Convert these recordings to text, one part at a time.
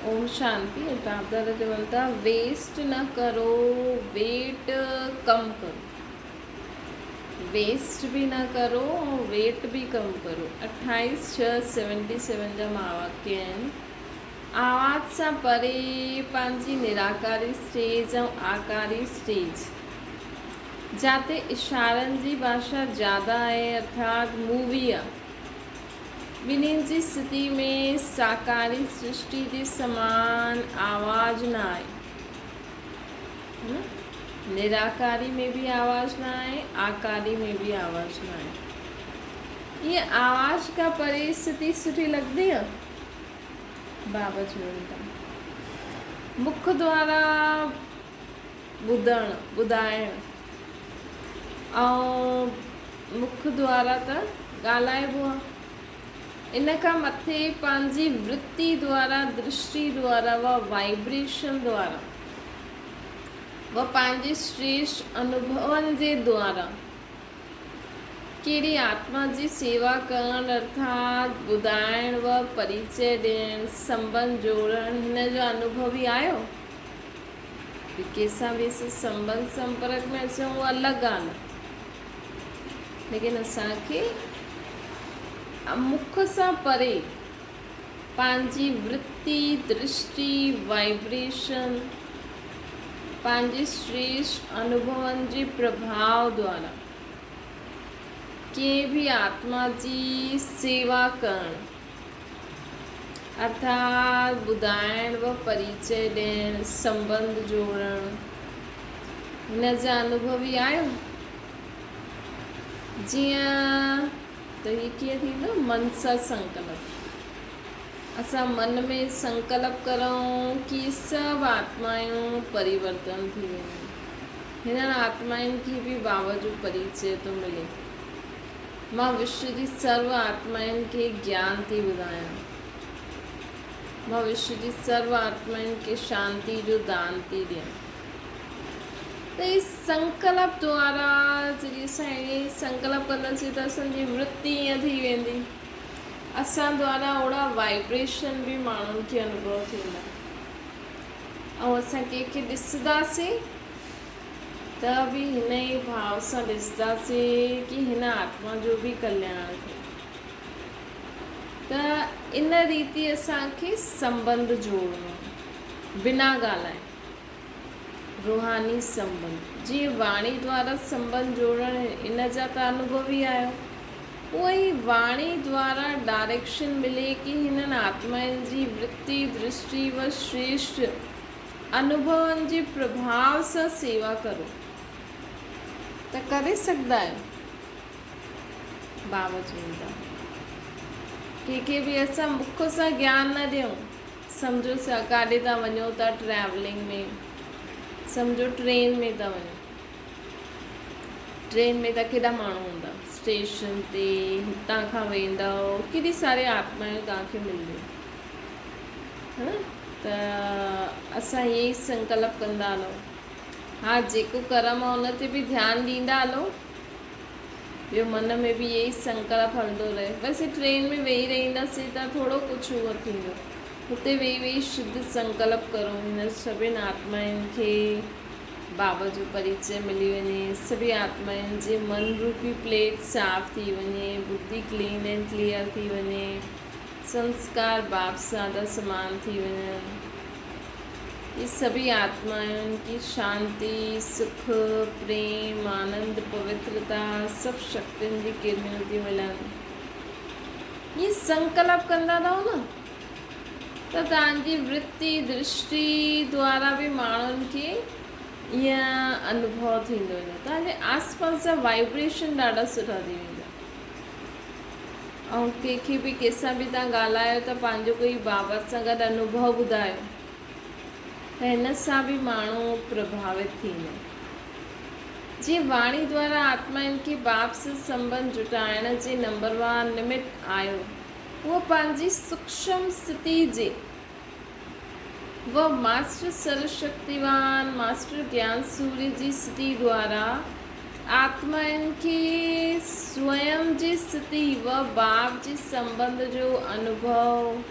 ओम शांति। बाप दादा चवनि था वेस्ट न करो, वेट कम करो। वेस्ट भी न करो और वेट भी कम करो। 28/6/77 जा महावाक्य आहिनि। आवाज़ सां परे पंहिंजी निराकारी स्टेज ऐं आकारी स्टेज जाते इशारनि जी भाषा ज़्यादा आहे, अर्थात मूवी आहे। ॿिन्हिनि जी स्थिति में साकारी सृष्टि जे समान आवाज़ न आहे। निराकारी में भी आवाज़ ना आहे, आकारी में भी आवाज़ ना आहे। ये आवाज़ का परे स्थिति सुठी लगदी है। बाबा चवनि था मुख द्वारा ॿुधाइण ऐं मुख द्वारा त ॻाल्हाइबो आहे। इन खां मथे पंहिंजी वृत्ति द्वारा, दृष्टि द्वारा, व वाइब्रेशन द्वारा, व पंहिंजे श्रेष्ठ अनुभवनि जे द्वारा कहिड़ी आत्मा जी सेवा करणु, अर्थात ॿुधाइण व परिचय ॾियणु, संबंध जोड़णु, हिन जो अनुभव ई आयो। कंहिंसां बि संबंध संपर्क में अचूं उहा अलॻि ॻाल्हि आहे, लेकिन असांखे मुख सां परे पंहिंजी वृत्ति, दृष्टि, वाइब्रेशन, पंहिंजे श्रेष्ठ अनुभवनि जे प्रभाव द्वारा कंहिं बि आत्मा जी सेवा करणु, अर्थात ॿुधाइण व परिचय ॾियणु, संबंध जोड़णु, हिन जा अनुभव ई आयो। जीअं त हीअ कीअं थींदो, मन सां संकल्प। असां मन में संकल्प करूं कि सभु आत्मायूं परिवर्तन थी वञनि, हिननि आत्माउनि खे बि बाबा जो परिचय थो मिले। मां विश्व जी सर्व आत्माउनि खे ज्ञान थी ॿुधायां, मां विश्व जी सर्व आत्माउनि खे शांति जो दान थी ॾियां। त इहे संकल्प द्वारा जॾहिं असां इहे संकल्प कंदासीं त असांजी वृत्ति ईअं थी वेंदी, असां द्वारा ओड़ा वाइब्रेशन भी माण्हुनि खे अनुभव थींदा। ऐं असां कंहिंखे ॾिसंदासीं त बि हिन ई भाव सां ॾिसंदासीं कि हिन आत्मा जो बि कल्याण थिए। त इन रीति असांखे संबंध जोड़णो बिना ॻाल्हाए, रूहानी संबंध। जीअं वाणी द्वारा संबंध जोड़ण, इन जा त अनुभव ई आयो। उहा ई वाणी द्वारा डायरेक्शन मिले कि हिननि आत्माउनि जी वृत्ति, दृष्टि व श्रेष्ठ अनुभवनि जे प्रभाव सां सेवा करो त करे सघंदा आहियो। बाबा चवनि था कंहिंखे बि असां मुख सां ज्ञान न ॾियूं। सम्झो सा काॾे था वञो था ट्रैवलिंग में, सम्झो ट्रेन में था वञो, ट्रेन में त केॾा माण्हू हूंदा, स्टेशन ते हितां खां वेंदव, केॾी सारे आत्मायूं तव्हांखे मिलंदियूं, है न। त असां इहे ई संकल्प कंदा हलो। हा, जेको कर्म आहे उन ते बि ध्यानु ॾींदा हलो, ॿियो मन में बि इहे ई संकल्प हलंदो रहे। वैसे ट्रेन में वेही रहंदासीं त थोरो कुझु उहो थींदो, हुते वेही वेही शुद्ध संकल्प करो हिन सभिनि आत्माउनि खे बाबा जो परिचय मिली वञे, सभी आत्माउनि जे मन रूपी प्लेट साफ़ थी वञे, बुद्धि क्लीन एंड क्लियर थी वञे, संस्कार बाप सादा समान थी वञनि। ये सभी आत्माउनि की शांति, सुख, प्रेम, आनंद, पवित्रता, सब शक्तियुनि जी किरणियूं थी मिलनि। ये संकल्प कंदा रहो न त तव्हांजी वृत्ति, दृष्टि द्वारा बि माण्हुनि खे ईअं अनुभव थींदो वेंदो। तव्हांजे आसपास जा वाइब्रेशन ॾाढा सुठा थी वेंदा। ऐं कंहिंखे बि कंहिंसां बि तव्हां ॻाल्हायो त पंहिंजो कोई बाबा सां गॾु अनुभव ॿुधायो त हिन सां बि माण्हू प्रभावित थींदो। जीअं वाणी द्वारा आत्माउनि खे बाप सां संबंध जुटाइण जे नंबरवार निमित्त आयो, उहो पंहिंजी सूक्ष्म स्थिति जे वह मास्टर सर्वशक्तिवान मास्टर ज्ञान सूर्य जी स्थिति द्वारा आत्माउनि खे स्वयं जी स्थिति व बाप जे संबंध जो अनुभव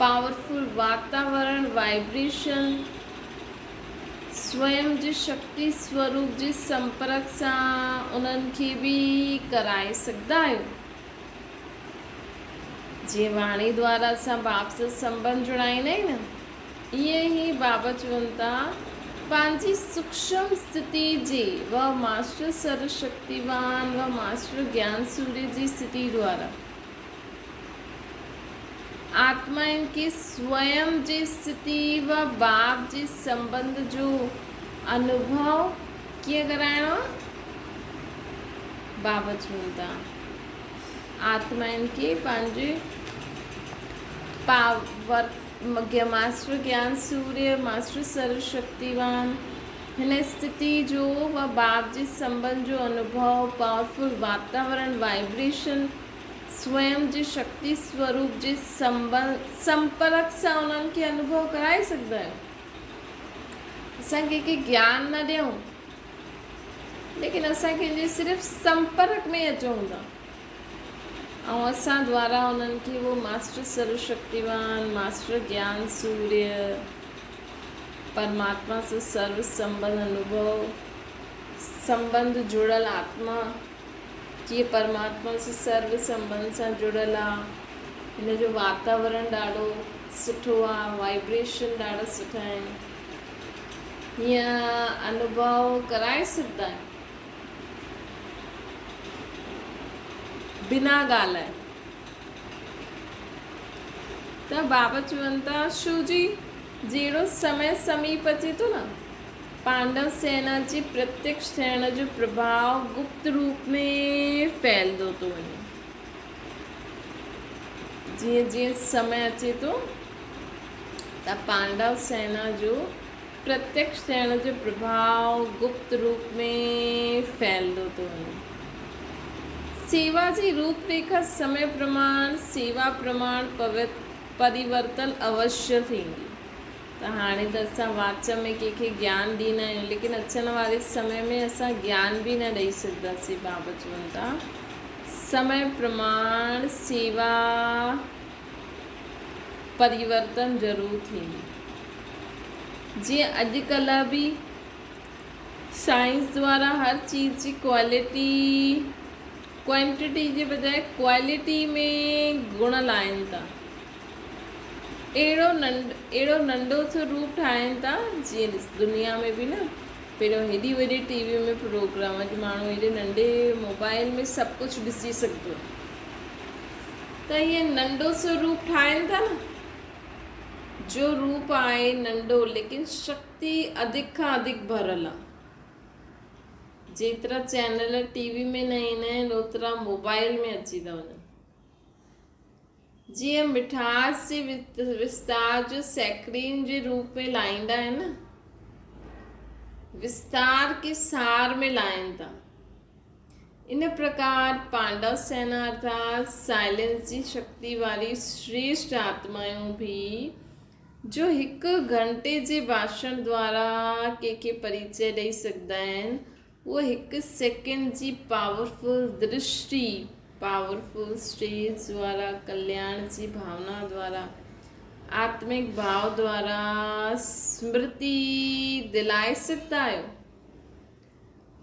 पावरफुल वातावरण वाइब्रेशन स्वयं जी शक्ति स्वरूप जी संपर्क सां उन्हनि खे बि कराए सघंदा आहियो। जीअं वाणी द्वारा असां बाप सां संबंध जुड़ाईंदा आहियूं न, ईअं ई बाबा चवनि था पंहिंजी सूक्ष्म स्थिति जे व मास्टर सर्वशक्तिवान व मास्टर ज्ञान सूर्य जी स्थिति द्वारा आत्माउनि खे स्वयं जी स्थिति व बाप जे संबंध जो अनुभव कीअं कराइणो आहे। बाबा चवनि था आत्माउनि खे पंहिंजे पावर मास्टर ज्ञान सूर्य मास्टर सर्वशक्तिवान हिन स्थिति जो व बाप जे संबंध जो अनुभव पावरफुल वातावरण वाइब्रेशन स्वयं जी शक्ति स्वरूप जे संपर्क सां उन्हनि खे अनुभव कराए सघंदा आहियो। असां कंहिंखे ज्ञान न ॾियूं, लेकिन असां कंहिंजे सिर्फ़ु संपर्क में अचूं था ऐं असां द्वारा उन्हनि खे वो मास्टर सर्वशक्तिवान मास्टर ज्ञान सूर्य परमात्मा से सर्व संबंध अनुभव संबंध जुड़ल आत्मा जीअं परमात्मा से सर्व संबंध सां जुड़ियल आहे, हिन जो वातावरण ॾाढो सुठो आहे, वाइब्रेशन ॾाढा सुठा आहिनि, हीअं अनुभव कराए सघंदा आहिनि बिना ॻाल्हाए। त बाबा चवनि था शू जी जहिड़ो समय समीप अचे थो न, पांडव सेना जी प्रत्यक्ष थियण जो प्रभाव गुप्त रूप में फैलंदो थो वञे। जीअं जीअं समय अचे थो त पांडव सेना जो प्रत्यक्ष थियण जो प्रभाव गुप्त रूप में फैलंदो थो वञे। सेवा जी रूपरेखा समय प्रमाण सेवा प्रमाण परिवर्तन अवश्य थींदी। त हाणे त असां वाच में कंहिंखे ज्ञान ॾींदा आहियूं, लेकिन अचण वारे समय में असां ज्ञान बि न ॾेई सघंदासीं। बाबा चवनि था समय प्रमाण सेवा परिवर्तन ज़रूरु थींदी। जीअं अॼुकल्ह बि साइंस द्वारा हर चीज़ जी क्वांटिटी जे बजाय क्वालिटी में गुण लाइनि था। अहिड़ो नंढो सो रूप ठाहिनि था जीअं दुनिया में बि न पहिरियों हेॾी वॾी टीवी में प्रोग्राम अॼु माण्हू हेॾे नंढे मोबाइल में सभु कुझु ॾिसी सघंदो आहे। त ईअं नंढो सो रूप ठाहिनि था न, जो रूप आहे नंढो लेकिन शक्ति अधिक खां अधिक भरियल आहे। जेतिरा चैनल टीवी में न ईंदा आहिनि ओतिरा मोबाइल में अची था वञनि। जीअं मिठास जे विस्तार जो सैकड़िन जे रूप में लाहींदा आहिनि न, विस्तार के सार में लाइनि था। इन प्रकार पांडव सेना अर्थात साइलेंस जी शक्ति वारी श्रेष्ठ आत्माऊं भी जो हिकु घंटे जे भाषण द्वारा कंहिंखे परिचय ॾेई सघंदा आहिनि, उहो हिकु सेकेंड जी पावरफुल दृष्टि पावरफुल स्टेज द्वारा कल्याण जी भावना द्वारा आत्मिक भाव द्वारा स्मृति दिलाए सघंदा आहियो।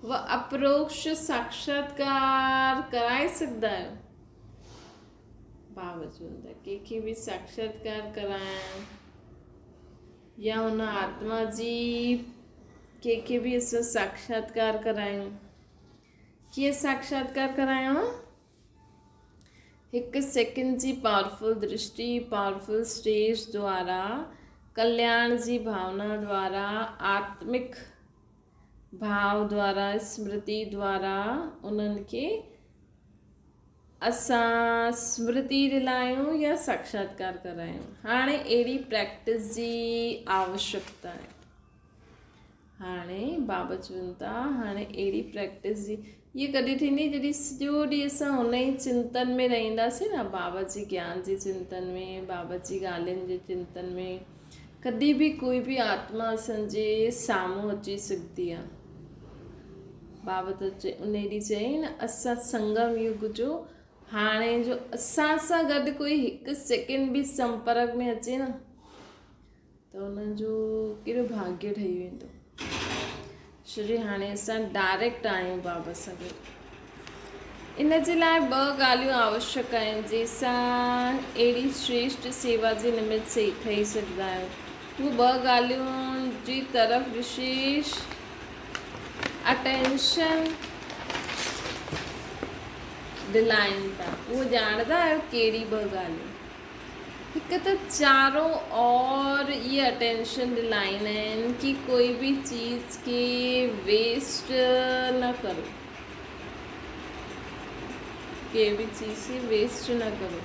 वह अपरोक्ष साक्षात्कार कराए सघंदा आहियो। बावजूद कंहिंखे बि साक्षात्कार कराइण या हुन आत्मा जी कंहिंखे बि असां साक्षात्कार करायूं। कीअं साक्षात्कार करायूं? हिकु सेकेंड जी पावरफुल दृष्टि पावरफुल स्टेज द्वारा कल्याण जी भावना द्वारा आत्मिक भाव द्वारा स्मृति द्वारा उन्हनि खे असां स्मृति दिलायूं या साक्षात्कार करायूं। हाणे अहिड़ी प्रैक्टिस जी आवश्यकता आहे। हाणे बाबा चवनि था हाणे अहिड़ी प्रैक्टिस जी ये कॾहिं थींदी जॾहिं सॼो ॾींहुं असां हुन ई चिंतन में रहंदासीं न, बाबा जी ज्ञान जे चिंतन में, बाबा जी ॻाल्हियुनि जे चिंतन में। कॾहिं बि कोई बि आत्मा असांजे साम्हूं अची सघंदी आहे। बाबा त उन ॾींहुं चयईं न, असां संगम युग जो हाणे जो असां सां गॾु कोई हिकु सेकेंड बि संपर्क में अचे न त हुनजो केॾो भाग्य ठही वेंदो। छोजी हाणे असां डायरेक्ट आहियूं बाबा सां गॾु। इन जे लाइ 2 ॻाल्हियूं आवश्यक आहिनि जंहिंसां अहिड़ी श्रेष्ठ सेवा जे निमित्त से ठही सघंदा आहियो। उहे 2 ॻाल्हियुनि जी तरफ़ विशेष अटेंशन दिलाइनि था। उहो ॼाणंदा आहियो कहिड़ी 2 ॻाल्हियूं? हिकु त चारों और ये अटेंशन दिलाइना आहिनि कि कोई भी चीज़ के वेस्ट न करो, के भी चीज़ खे वेस्ट न करो।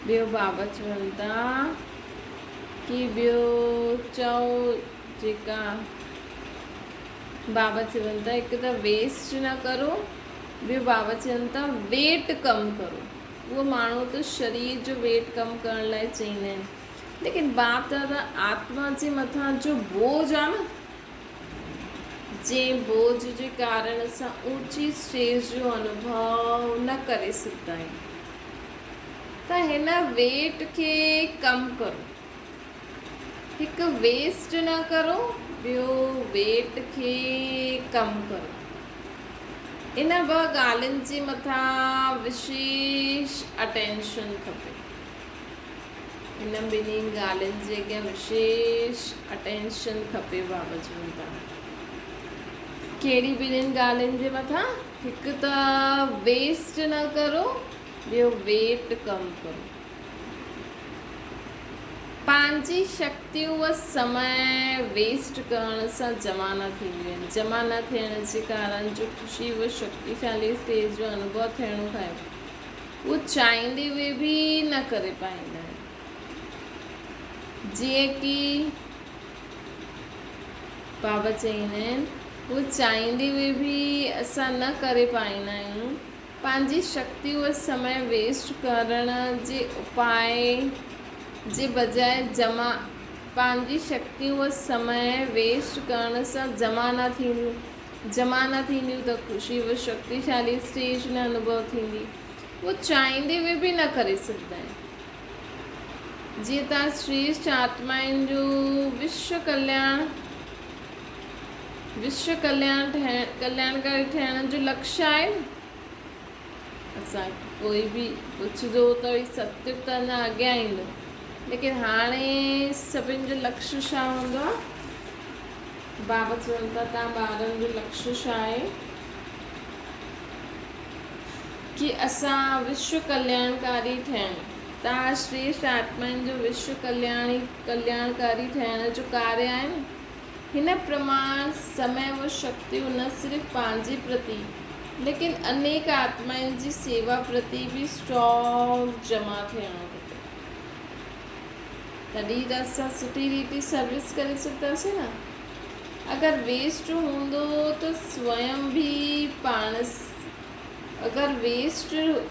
ॿियो बाबा चवनि था कि ॿियो चओ जेका बाबा चवनि था हिकु त वेस्ट न करो, ॿियो बाबा चवनि था वेट कम करो। उहो माण्हू त शरीर जो वेट कम करण लाइ चईंदा आहिनि, लेकिन बाप दादा आत्मा जे मथां जो बोझ आहे न, जंहिं बोझ जे कारण असां ऊंची स्टेज जो अनुभव न करे सघंदा आहियूं, त हिन वेट खे कम करो। हिकु वेस्ट न करो, ॿियो वेट खे कम करो। इन 2 ॻाल्हियुनि जे मथां विशेष अटेंशन खपे। इन 2 ॻाल्हियुनि जे अॻियां विशेष अटेंशन खपे। बाबा चवनि था कहिड़ी 2 ॻाल्हियुनि जे मथां? हिकु त वेस्ट न करो, ॿियो वेट कम करो। पंहिंजी शक्तियूं व समय वेस्ट करण सां जमा न थींदियूं आहिनि। जमा न थियण जे कारण जो ख़ुशी व शक्तिशाली स्टेज जो अनुभव थियणो खायो, उहो चाहींदे हुए बि न करे पाईंदा आहिनि। जीअं कि बाबा चईंदा आहिनि, उहो चाहींदे हुए बि असां न करे पाईंदा आहियूं। पंहिंजी शक्ति व समय वेस्ट करण जे उपाय जे बजाय पंहिंजी शक्तियूं व समय वेस्ट करण सां जमा न थींदियूं त ख़ुशी व शक्तिशाली स्टेज में अनुभव थींदी। उहो चाहींदे हुए बि न करे सघंदा आहिनि। जीअं तव्हां श्रेष्ठ आत्माउनि जो विश्व कल्याणकारी ठहिण जो लक्ष्य आहे। असां कोई बि पुछंदो त वरी सत्य त अञा अॻियां ईंदो, लेकिन हाणे सभिनि जो लक्ष्य छा हूंदो आहे? बाबा चवनि था तव्हां ॿारनि जो लक्ष्य छा आहे कि असां विश्व कल्याणकारी ठहियूं। तव्हां श्रेष्ठ आत्माउनि जो विश्व कल्याणकारी ठहिण जो कार्य आहे न। हिन प्रमाण समय व शक्तियूं न सिर्फ़ु पंहिंजे प्रति लेकिन अनेक आत्माउनि जी सेवा प्रति भी स्टॉक जमा थियणो खपे। तॾहिं त असां सुठी रीति सर्विस करे सघंदासीं न। अगरि वेस्ट हूंदो त स्वयं भी अगरि वेस्ट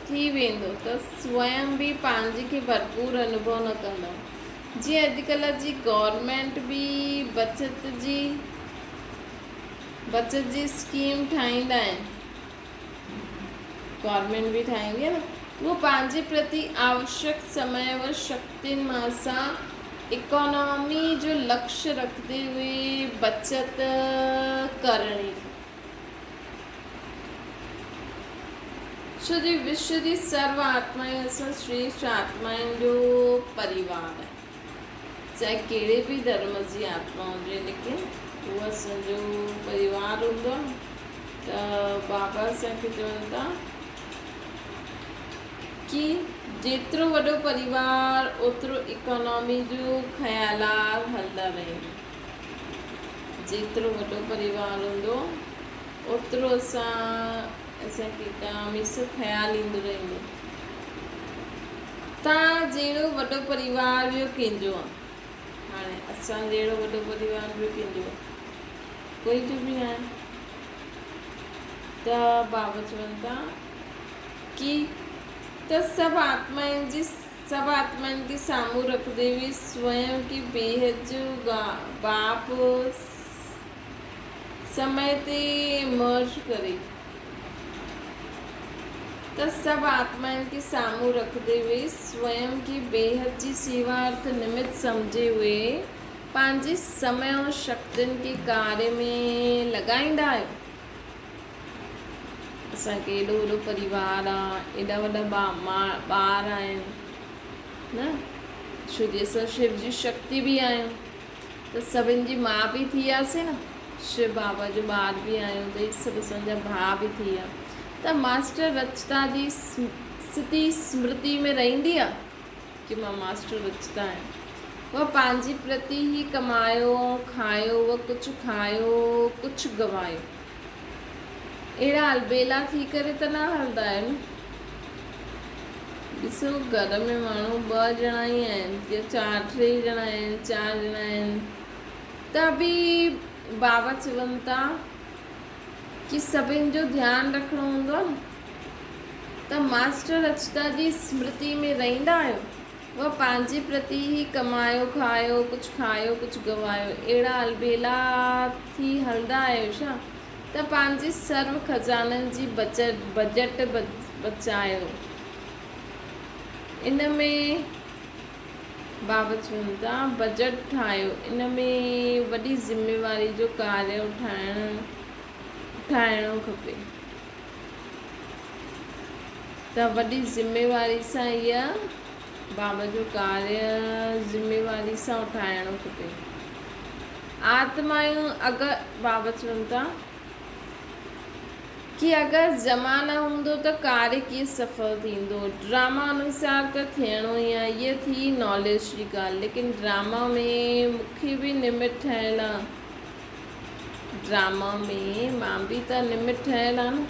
थी वेंदो त स्वयं भी पंहिंजे खे भरपूर अनुभव न कंदा। जीअं अॼुकल्ह जी गवर्नमेंट भी बचत जी स्कीम ठाहींदा आहिनि, गवर्नमेंट भी ठाहींदी आहे न। वो पंहिंजे प्रति आवश्यक समय व शक्तियुनि मां सां इकोनॉमी जो लक्ष्य रखते हुए बचत करणी। छो जी विश्व जी सर्व आत्माएं असां श्रेष्ठ आत्माउनि जो परिवार आहे। चाहे कहिड़े भी धर्म जी आत्मा हुजे, लेकिन उहो असांजो परिवार हूंदो आहे। त बाबा असांखे चवनि था कि जेतिरो वॾो परिवार ओतिरो इकोनॉमी जो ख़्यालात हलंदा रहनि। जेतिरो वॾो परिवार हूंदो ओतिरो असांखे इकोनॉमी सां ख़्यालु ईंदो रहंदो। तव्हां जहिड़ो वॾो परिवार ॿियो कंहिंजो आहे? हाणे असां जहिड़ो वॾो परिवार ॿियो कंहिंजो आहे? कोई जो बि न आहे। त बाबा चवनि था कि त सभु आत्माउनि खे साम्हूं रखंदे हुए स्वयं की बेहद जो बाप समय ते मर्ज करे त सभु आत्माउनि खे साम्हूं रखंदे हुए स्वयं की बेहद जी सेवा अर्थ निमित्त सम्झे हुए पंहिंजे समय ऐं शक्तियुनि खे कार्य में लॻाईंदा आहियो। असांखे एॾो वॾो परिवार आहे, एॾा वॾा ॿार आहिनि न, छो जे असां शिव जी शक्ति बि आहियूं, त सभिनि जी माउ बि थी वियासीं न, शिव बाबा जो ॿार बि आहियूं, त इहे सभु असांजा भाउ बि थी विया। त मास्टर रचता जी स्थिति स्मृति में रहंदी आहे कि मां मास्टर रचता आहियां। उहा पंहिंजी प्रति ई कमायो खायो, उहा कुझु खायो कुझु गवायो, अहिड़ा अलबेला थी करे त न हलंदा आहिनि। ॾिसो घर में माण्हू 2 ॼणा ई आहिनि या 3 ॼणा आहिनि, 4 ॼणा आहिनि, त बि बाबा चवनि था कि सभिनि जो ध्यानु रखिणो हूंदो आहे न। त मास्टर रचता जी स्मृति में रहंदा आहियो, उहा पंहिंजे प्रति ई कमायो खायो कुझु खायो कुझु गवायो, अहिड़ा अलबेला थी हलंदा आहियो छा त पंहिंजे सर्व खज़ाननि जी बजट बचायो। इन में बाबा चवनि था बजट ठाहियो, इन में वॾी ज़िम्मेवारी जो कार्य उठाइणो खपे। त वॾी ज़िम्मेवारी सां इहा बाबा जो कार्य ज़िम्मेवारी सां उठाइणो खपे। आत्मायूं अगरि बाबा चवनि था कि अगरि जमा न हूंदो त कार्य कीअं सफल थींदो। ड्रामा अनुसार त थियणो ई आहे, इहा थी नॉलेज जी ॻाल्हि, लेकिन ड्रामा में मूंखे बि निमित ठहियलु आहे, ड्रामा में मां बि त निमित ठहियलु आहे न।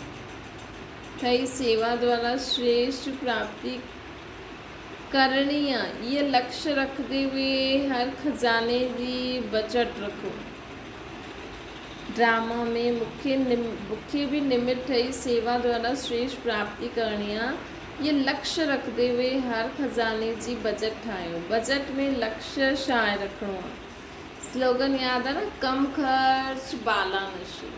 ठही सेवा द्वारा श्रेष्ठ प्राप्ति करणी आहे, इहा लक्ष्य रखंदे हुए हर खज़ाने जी बचत रखो। ड्रामा में मूंखे भी निमित्त ठही सेवा द्वारा श्रेष्ठ प्राप्ति करणी आहे, ये लक्ष्य रखते हुए हर खज़ाने जी बजट ठाहियो। बजट में लक्ष्य छा रखिणो आहे, स्लोगन यादि आहे न, कम ख़र्च बाला नशी।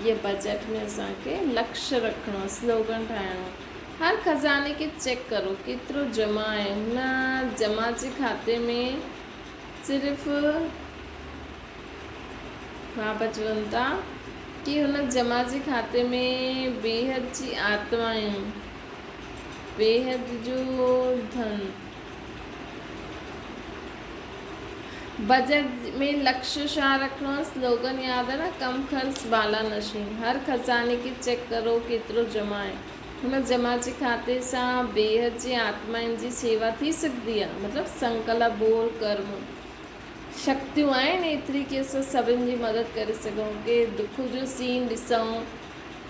ये बजट में असांखे लक्ष्य रखिणो आहे, स्लोगन ठाहिणो आहे। हर खज़ाने खे चेक करो केतिरो जमा आहे, हुन जमा जे खाते में सिर्फ़ु बाबा चवनि था कि हुन जमा जे खाते में बेहद जी आत्माऊं, बेहद जो धन। बजट में लक्ष्य छा रखिणो आहे, स्लोगन यादि आहे न, कम ख़र्च बाला नशी। हर खज़ाने खे चेक करो केतिरो जमा आहे, हुन जमा जे खाते सां बेहद जी आत्माउनि जी सेवा थी सघंदी आहे। मतिलबु संकल्प बोल कर्म शक्तियूं आहिनि एतिरी कि असां सभिनि जी मदद करे सघूं, कि दुख जो सीन ॾिसूं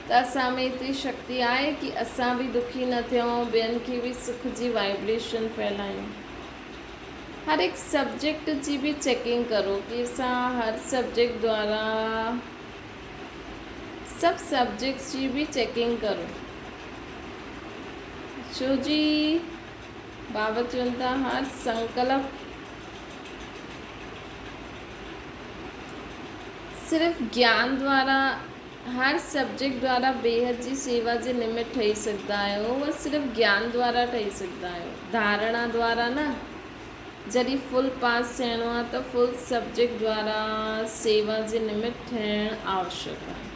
त असां में एतिरी शक्ति आहे कि असां बि दुखी न थियूं, ॿियनि खे बि सुख जी वाइब्रेशन फैलायूं। हर एक सब्जेक्ट जी भी चेकिंग करो कि असां हर सब्जेक्ट द्वारा सब सब्जेक्ट्स जी भी चेकिंग करो। छो जी बाबा चवनि था हर संकल्प सिर्फ ज्ञान द्वारा, हर सब्जेक्ट द्वारा बेहद जी सेवा जे निमित्त ठही सघंदा आहियो। उहा सिर्फ़ ज्ञान द्वारा ठही सघंदा आहियो, धारणा द्वारा न। जॾहिं फुल पास थियणो आहे त फुल सब्जेक्ट द्वारा सेवा जे निमित्त थियणु आवश्यक आहे।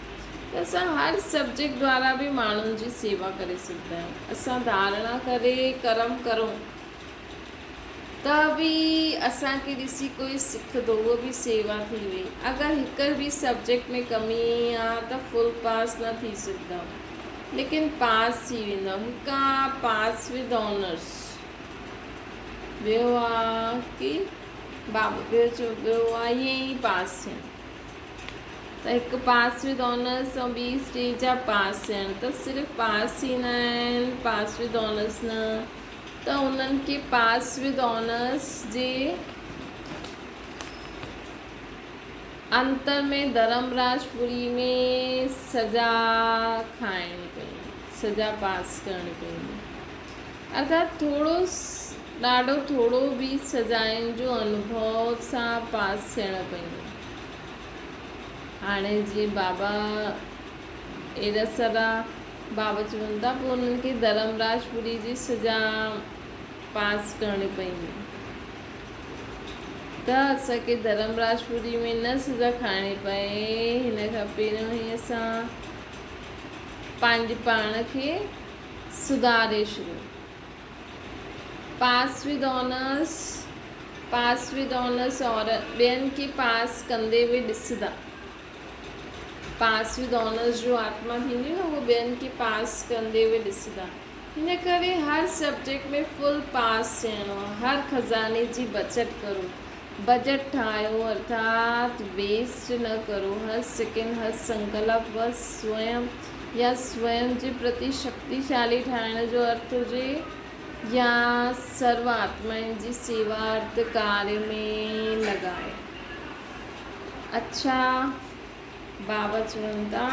त असां हर सब्जेक्ट द्वारा बि माण्हुनि जी सेवा करे सघंदा आहियूं। असां धारणा करे कर्म करूं त बि असांखे ॾिसी कोई सिखंदो, उहो बि सेवा थी वई। अगरि हिकु बि सब्जेक्ट में कमी आहे त फुल पास न थी सघंदा, लेकिन पास थी वेंदा। हिकु पास विद ऑनर्स, ॿियो आहे कि बाबा ॿियो आहे ईअं ई पास थियणु। त हिकु पास विद ऑनर्स ऐं ॿी स्टेज आहे पास थियणु। त सिर्फ़ु पास थींदा आहिनि, पास विद ऑनर्स न। त उन्हनि खे पास विद ऑनर्स जे अंतर में धर्मराजपुरी में सजा खाइणी पई, सजा पास करणी पई। अर्थात ॾाढो थोरो बि सजाउनि जो अनुभव सां पास थियणु पवंदो। हाणे जीअं बाबा एॾा सारा बाबा चवनि था पोइ उन्हनि खे धर्मराजपुरी जी सज़ा पास करणी पवंदी। त असांखे धर्मराजपुरी में न सज़ा खाइणी पए, हिन खां पहिरियों ई असां पंहिंजे पाण खे सुधारे छॾियो। पास विद ऑनर्स और ॿियनि खे पास कंदे हुए ॾिसंदा। पास विद ऑनर्स जो आत्मा थींदी न, उहो ॿियनि खे पास कंदे हुए ॾिसंदा। हिन करे हर सब्जेक्ट में फुल पास थियणो आहे। हर खज़ाने जी बचत करो, बजट ठाहियो, अर्थात वेस्ट न करो। हर सेकेंड हर संकल्प व स्वयं जे प्रति शक्तिशाली ठाहिण जो अर्थ हुजे या सर्व आत्माउनि जी सेवा अर्थ कार्य में लॻाए। अच्छा, बाबा चवनि था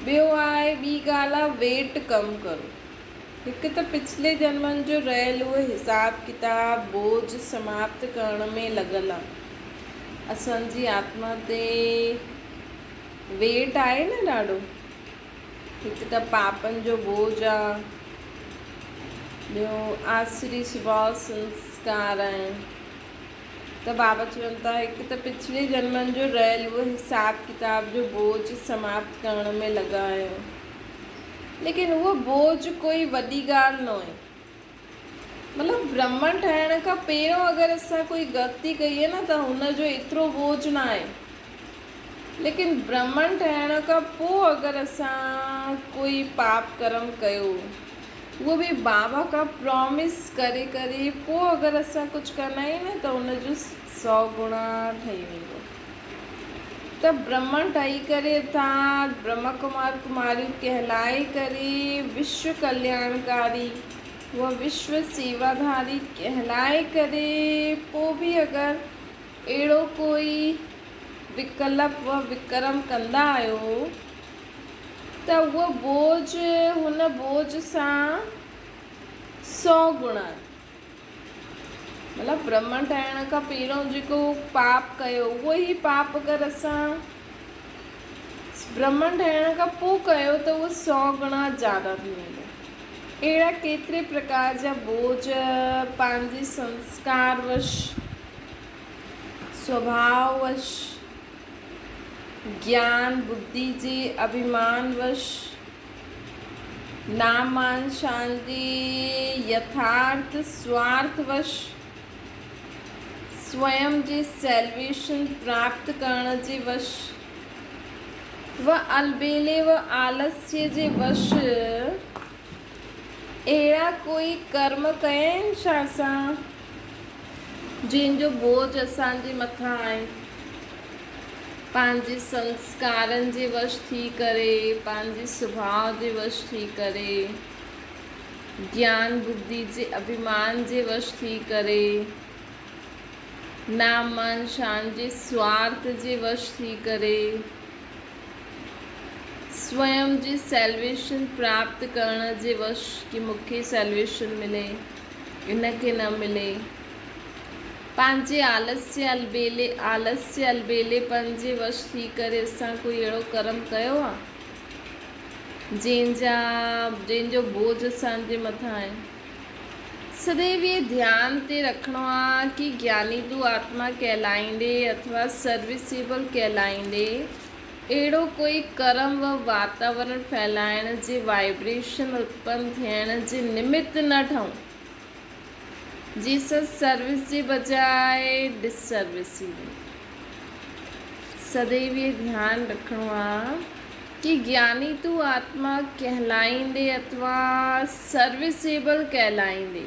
ॿियो आहे, ॿी ॻाल्हि आहे वेट कम करो। हिकु त पिछले जन्मनि जो रहियल उहो हिसाब किताब बोझ समाप्त करण में लॻल आहे। असांजी आत्मा ते वेट आहे न ॾाढो। हिकु त पापनि जो बोझ आहे, ॿियो आसुरी स्वभाव संस्कार आहिनि। त बाबा चवनि था हिकु त पिछले जन्मनि जो रहियल उहो हिसाब किताब जो बोझ समाप्त करण में लॻायो। लेकिन उहो बोझ कोई वॾी ॻाल्हि न आहे। मतिलबु ब्राह्मण ठहिण खां पहिरियों अगरि असां कोई ग़लती कई आहे न, त हुनजो एतिरो बोझ न आहे। लेकिन ब्राह्मण ठहिण खां पोइ अगरि असां कोई पाप कर्म कयो, उहो बि बाबा खां प्रॉमिस करे पोइ अगरि असां कुझु कंदा आहियूं न, त उनजो 100 गुणा ठही वेंदो। त ब्राह्मण ठही करे अर्थात ब्रह्म कुमार कुमारियूं कहलाए करे विश्व कल्याणकारी व विश्व सेवाधारी कहलाए करे पोइ बि अगरि अहिड़ो कोई विकल्प व विक्रम कंदा आहियो, त उहो बोझ हुन बोझ सां 100 गुणा। मतिलबु ब्राह्मण ठहिण खां पहिरियों जेको पाप कयो, उहो ई पाप अगरि असां ब्राह्मण ठहिण खां पोइ कयो त उहो 100 गुणा ज़्यादा थी वेंदो। अहिड़ा केतिरे प्रकार जा बोझ पंहिंजे संस्कारवश, स्वभाववश, ज्ञान बुद्धि जे अभिमानवश, नाम मान शान जे यथार्थ स्वार्थवश, स्वयं जे सेल्वेशन प्राप्त करण जे वश व अलबेले व आलस्य जे वश अहिड़ा कोई कर्म कया आहिनि छा असां जंहिंजो बोझ असांजे मथां आहे। पंहिंजे संस्कारनि जे वश थी करे, पंहिंजे स्वभाव जे वश थी करे, ज्ञान बुद्धि जे अभिमान जे वश थी करे, नाम मान शान जे स्वार्थ जे वश थी करे, स्वयं जे सेल्वेशन प्राप्त करण जे वश कि मूंखे सेल्वेशन मिले, इनखे न मिले, पंहिंजे आलस्य अलबेलेपन जे वश थी करे असां कोई अहिड़ो कर्म कयो आहे जंहिंजो बोझ असांजे मथां आहे। सदैव ये ध्यान ते रखिणो आहे कि ज्ञानी तू आत्मा कहलाईंदे अथवा सर्विसेबल कहलाईंदे अहिड़ो कोई कर्म व वातावरण फैलाइण जे वाइब्रेशन उत्पन्न थियण जे निमित्त न ठहूं जिससे सर्विस जे बजाय डिससर्विस थी। सदैव ये ध्यान रखिणो आहे कि ज्ञानी तू आत्मा कहलाईंदे अथवा सर्विसेबल कहलाईंदे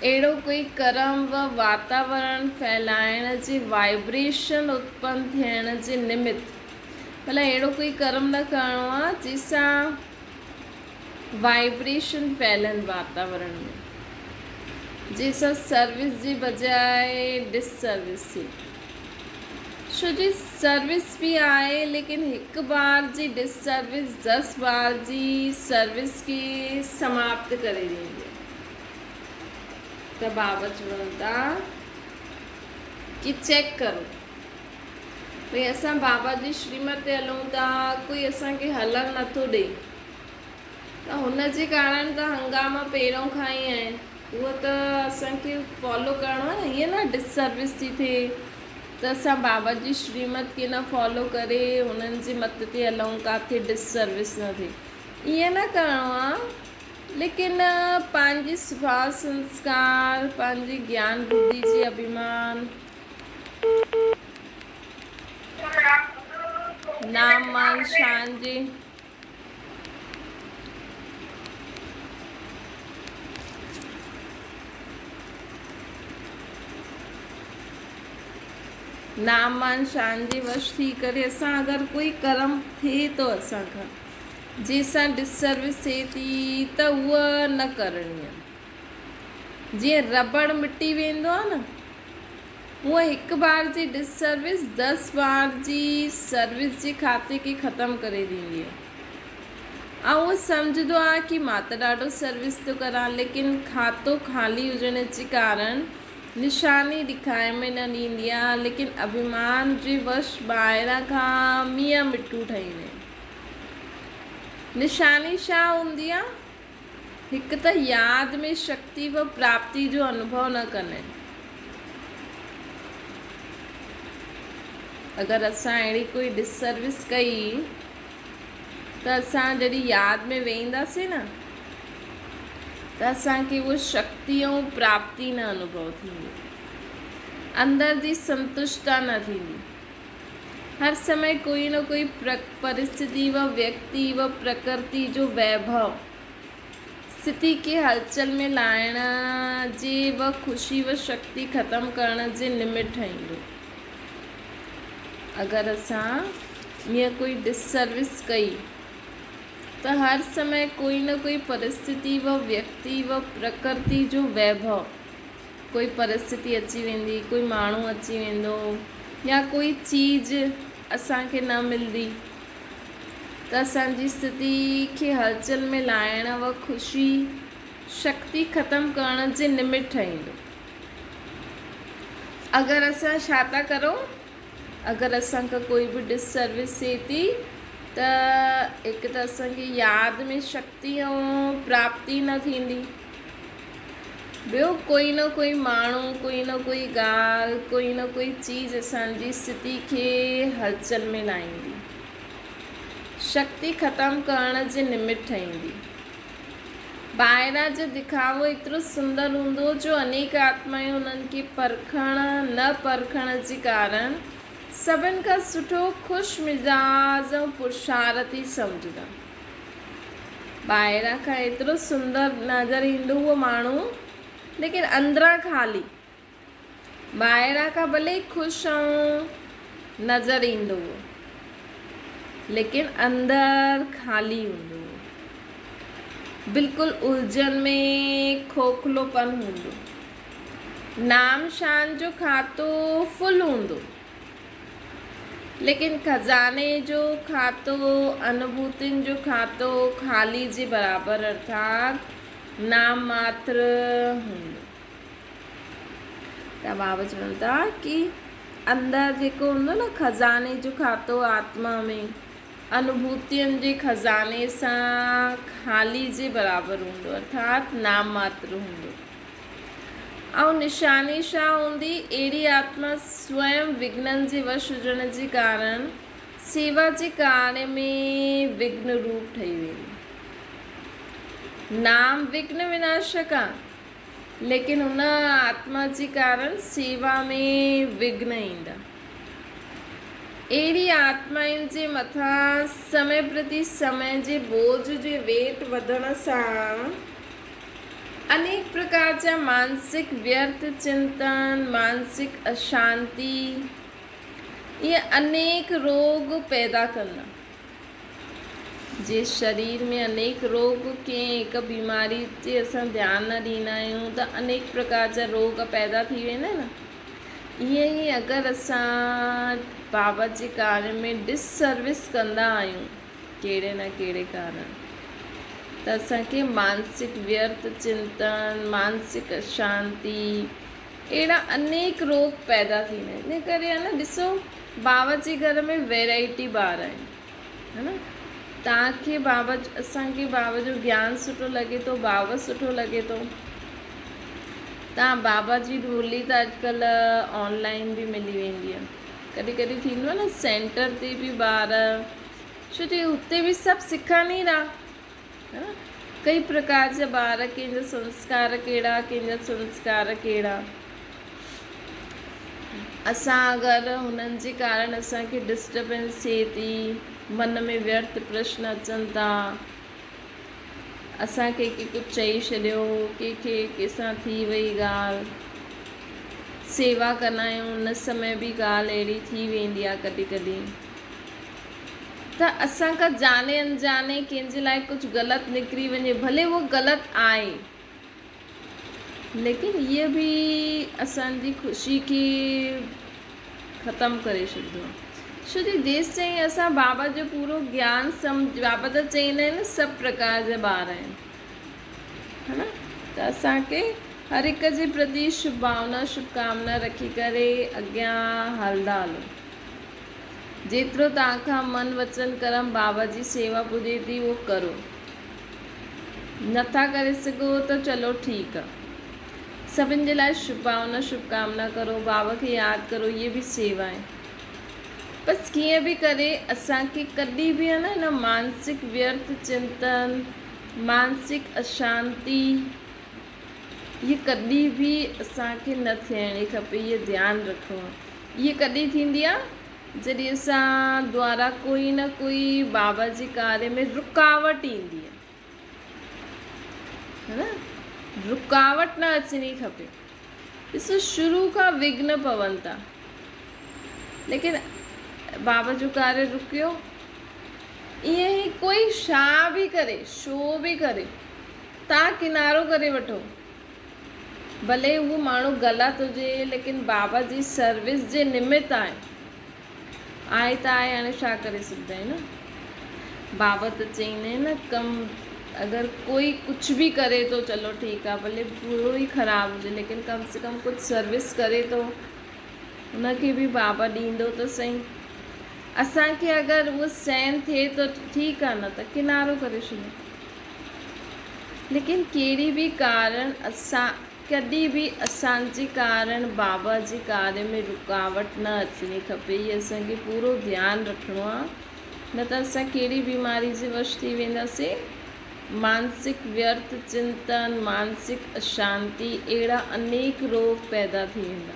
अहिड़ो कोई कर्म व वातावरण फैलाइण जे वाइब्रेशन उत्पन्न थियण जे निमित्त, मतिलबु अहिड़ो कोई कर्म न करिणो आहे जंहिंसां वाइब्रेशन फैलनि वातावरण में, जंहिंसां सर्विस जी बजाय डिससर्विस थी। छो जी सर्विस भी आहे, लेकिन हिकु बार जी डिससर्विस 10 बार जी सर्विस खे समाप्त करे ॾींदी। त बाबा चवनि था कि चेक करो भई असां बाबा जी श्रीमत ते हलूं था, कोई असांखे हलणु नथो ॾिए, त हुन जे कारण त हंगामा पहिरों खां ई आहिनि। उहो त असांखे फॉलो करिणो आहे न, ईअं न डिससर्विस थी थिए त असां बाबा जी श्रीमत खे न फॉलो करे हुननि जे मत ते हलूं, किथे डिससर्विस न थिए, ईअं न करिणो आहे। लेकिन पंहिंजे स्वभाव संस्कार, पंहिंजी ज्ञान बुद्धि जी अभिमान, नाम मान शान जे नाम मान शान जे वश थी करे असां अगरि कोई कर्म थिए थो असांखां जंहिंसां डिससर्विस थिए थी, त उहा न करणी आहे। जीअं रबड़ मिटी वेंदो आहे न, उहा हिकु बार जी डिससर्विस 10 बार जी सर्विस जे खाते खे ख़तमु करे ॾींदी आहे। ऐं उहो सम्झंदो आहे कि मां त ॾाढो सर्विस थो करां, लेकिन खातो ख़ाली हुजण जे कारण निशानी ॾेखारे में न ॾींदी आहे, लेकिन अभिमान जे वश ॿाहिरां खां मिया मिठू ठही वेंदा आहिनि। निशानी छा हूंदी आहे? हिकु त यादि में शक्ति व प्राप्ति जो अनुभव न कंदा आहिनि। अगरि असां अहिड़ी कोई डिससर्विस कई त असां जॾहिं यादि में वेहींदासीं न, त असांखे उहा शक्ति ऐं प्राप्ति न अनुभव थींदी, अंदर जी संतुष्टता न थींदी। हर समय कोई न कोई परिस्थिति व व्यक्ति व प्रकृति जो वैभव स्थिति के हलचल में लाइण जे व ख़ुशी व शक्ति ख़त्म करण जे निमित्त ठाहींदो। अगरि असां ईअं कोई डिससर्विस कई त हर समय कोई न कोई परिस्थिति व व्यक्ति व प्रकृति जो वैभव, कोई परिस्थिति अची वेंदी, कोई माण्हू अची वेंदो, या कोई चीज़ असांखे न मिलंदी, त असांजी स्थिति खे हलचल में लाइण व ख़ुशी शक्ति ख़त्म करण जे निमित्त ठाहींदो। अगरि असां छा था करूं, अगरि असांखां कोई बि डिससर्विस थिए थी, त हिकु त असांखे यादि में शक्ति ऐं प्राप्ति न थींदी, ॿियो कोई न कोई माण्हू, कोई न कोई ॻाल्हि, कोई न कोई चीज़ असांजी स्थिति खे हलचल में लाहींदी, शक्ति ख़त्म करण जे निमित्त ठाहींदी। ॿाहिरां जो दिखावो एतिरो सुंदर हूंदो जो अनेक आत्मायूं उन्हनि खे न परखण जे कारण सभिनि खां सुठो ख़ुशि मिज़ाज ऐं पुरुषार्थी सम्झंदा। ॿाहिरां खां एतिरो सुंदर नज़र ईंदो उहो माण्हू, लेकिन अंदरां ख़ाली। ॿाहिरां खां भले ख़ुशि ऐं नज़र ईंदो हुओ, लेकिन अंदरि ख़ाली हूंदो हुओ, बिल्कुलु उलझन में खोखलोपन हूंदो। नाम शान जो खातो फुल हूंदो, लेकिन खज़ाने जो खातो, अनुभूतियुनि जो खातो ख़ाली जे बराबरि, अर्थात नाम मात्र हूंदो। त बाबा चवनि था कि अंदरि जेको हूंदो न खज़ाने जो खातो आत्मा में, अनुभूतियुनि जे खज़ाने सां ख़ाली जे बराबरि हूंदो, अर्थात नाम मात्र हूंदो। ऐं निशानी छा हूंदी? अहिड़ी आत्मा स्वयं विघ्ननि जे वश हुजण जे कारण सेवा जे कार्य में विघ्न रूप ठही वेंदी। नाम विघ्न विनाशक आहे, लेकिन हुन आत्मा जे कारण सेवा में विघ्न ईंदा। अहिड़ी आत्माउनि जे मथां समय प्रति समय जे बोझ जे वेट वधण सां अनेक प्रकार जा मानसिक व्यर्थ चिंतन, मानसिक अशांति, ये अनेक रोग पैदा कंदा। जे शरीर में अनेक रोग कंहिं हिकु बीमारी ते असां ध्यानु न ॾींदा आहियूं त अनेक प्रकार जा रोग पैदा थी वेंदा न। ईअं ई अगरि असां बाबा जे कार्य में डिससर्विस कंदा आहियूं कहिड़े न कहिड़े कारण, त असांखे मानसिक व्यर्थ चिंतन, मानसिक अशांति, अहिड़ा अनेक रोग पैदा थींदा आहिनि। इन करे आहे न, ॾिसो बाबा जे घर में वैरायटी ॿार आहिनि, है न। तव्हांखे बाबा, असांखे बाबा जो ज्ञान सुठो लॻे थो, बाबा सुठो लॻे थो। तव्हां बाबा जी डोली त अॼुकल्ह ऑनलाइन बि मिली वेंदी आहे। कॾहिं कॾहिं थींदो आहे न, सेंटर ते बि ॿार, छो जो हुते बि सभु सिखनि ई रहा, है न। कई प्रकार जा ॿार, कंहिंजा संस्कार कहिड़ा, कंहिंजा संस्कार कहिड़ा। असां अगरि हुननि जे कारण असांखे डिस्टर्बेंस थिए थी, मन में व्यर्थ प्रश्न अचनि था, असां कंहिंखे कुझु चई छॾियो, कंहिंखे कंहिंसां थी वई ॻाल्हि, सेवा कंदा आहियूं उन समय बि ॻाल्हि अहिड़ी थी वेंदी आहे कॾहिं कॾहिं, त असां खां जाने अनजाने कंहिंजे लाइ कुझु ग़लति निकिरी वञे, भले उहो ग़लति आहे, लेकिन इहा बि असांजी ख़ुशी खे ख़तमु करे छॾींदो आहे। छो जो जेसि ताईं असां बाबा जो पूरो ज्ञान बाबा त चईंदा आहिनि सभु प्रकार जा ॿार आहिनि, है न। त असांखे हर हिक जे प्रति शुभ भावना, शुभकामना रखी करे अॻियां हलंदा हलो। जेतिरो तव्हांखां मन वचन कर्म बाबा जी सेवा पुॼे थी उहो करो। नथा करे सघो त चलो ठीकु आहे, सभिनि जे लाइ शुभ भावना, शुभकामना करो, बाबा खे यादि करो, इहे बि सेवा आहे। बसि कीअं बि करे असांखे कॾहिं बि, है न, हिन मानसिक व्यर्थ चिंतन, मानसिक अशांति, इहे कॾहिं बि असांखे न थियणी खपे, इहे ध्यानु रखिणो आहे। इहे कॾहिं थींदी आहे जॾहिं असां द्वारा कोई न कोई बाबा जे कार्य में रुकावट ईंदी आहे, है न। रुकावट न अचणी खपे। ॾिसो, शुरू खां विघ्न पवनि था, लेकिन बाबा जो कार्य रुकियो, ईअं ई कोई छा बि करे, शो बि करे, तव्हां किनारो करे वठो, भले उहो माण्हू ग़लति हुजे, लेकिन बाबा जी सर्विस जे निमित्त आहे त आहे, हाणे छा करे सघंदा आहियूं न। बाबा त चईंदा आहिनि न, कमु अगरि कोई कुझु बि करे थो, चलो ठीकु आहे, भले पूरो ई ख़राबु हुजे, लेकिन कम से कम कुझु सर्विस करे थो, उनखे बि बाबा ॾींदो त सही। असांखे अगरि उहो सहन थिए थो ठीकु आहे, न त किनारो करे छॾियो। लेकिन कहिड़ी बि कारण असां कॾहिं बि असांजे कारण बाबा जे कार्य में रुकावट न अचणी खपे, इहे असांखे पूरो ध्यानु रखिणो आहे, न त असां कहिड़ी बीमारी जे वश थी वेंदासीं। मानसिक व्यर्थ चिंतन, मानसिक अशांति, अहिड़ा अनेक रोग पैदा थी वेंदा।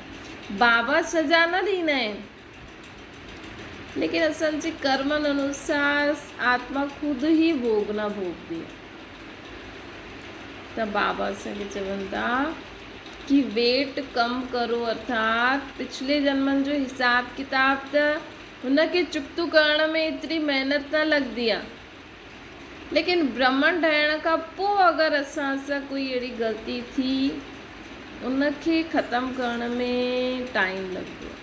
बाबा सजा न ॾींदा आहिनि, लेकिन असांजे कर्मनि अनुसार आत्मा ख़ुदि ई भोगना भोगदी आहे। त बाबा असांखे चवनि था कि वेट कम करो, अर्थात पिछले जन्मनि जो हिसाब किताब त हुनखे चुक्तो करण में एतिरी महिनत न लॻंदी आहे, लेकिन ब्राह्मण ठहिण खां पोइ अगरि असां सां कोई अहिड़ी ग़लती थी, उनखे ख़तमु करण में टाइम लॻंदो आहे।